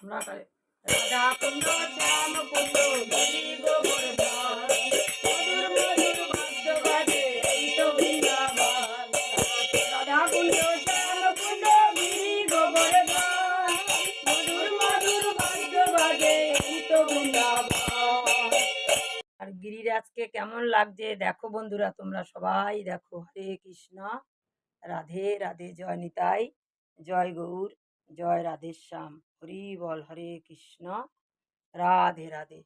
আমরা রাধা কুণ্ড শ্যাম কুণ্ড গিরি গোবর্ধন মধুর মধুর বাদ্য বাজে এই তো বৃন্দাবন। রাধা কুণ্ড শ্যাম কুণ্ড গিরি গোবর্ধন মধুর মধুর বাদ্য বাজে এই তো বৃন্দাবন। আর গিরিরাজকে কেমন লাগছে দেখো বন্ধুরা, তোমরা সবাই দেখো। হরে কৃষ্ণ, রাধে রাধে, জয় নিতাই, জয় গৌর, জয় রাধেশ্যাম, হরি বল। হরে কৃষ্ণ, রাধে রাধে,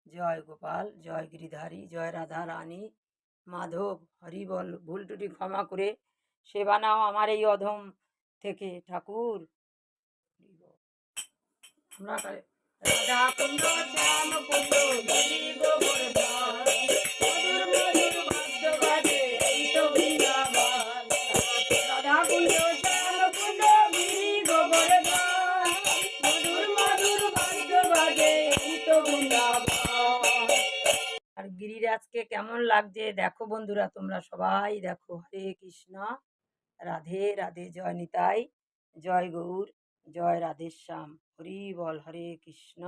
জয় গোপাল, জয় গিরিধারী, জয় রাধা রানী, মাধব, হরি বল। ভুল টুটি ক্ষমা করে সেবা নাও আমার এই অধম থেকে ঠাকুর। আমরা রাধা কুণ্ড শ্যাম কুণ্ড গিরি গোবর্ধন মধুর মধুর বাদ্য বাজে এই তো বৃন্দাবন। রাধা কুণ্ড শ্যাম কুণ্ড গিরি গোবর্ধন মধুর মধুর বাদ্য বাজে এই তো বৃন্দাবন। আর গিরিরাজকে কেমন লাগছে দেখো বন্ধুরা, তোমরা সবাই দেখো। হরে কৃষ্ণ, রাধে রাধে, জয় নিতাই, জয় গৌর, জয় রাধেশ্যাম, হরি বল। হরে কৃষ্ণ,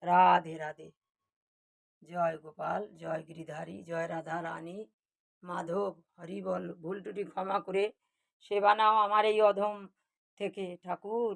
রাধে রাধে, জয় গোপাল, জয় গিরিধারী, জয় রাধা রানী, মাধব, হরি বল। ভুল টুটি ক্ষমা করে সেবা নাও আমার এই অধম থেকে ঠাকুর।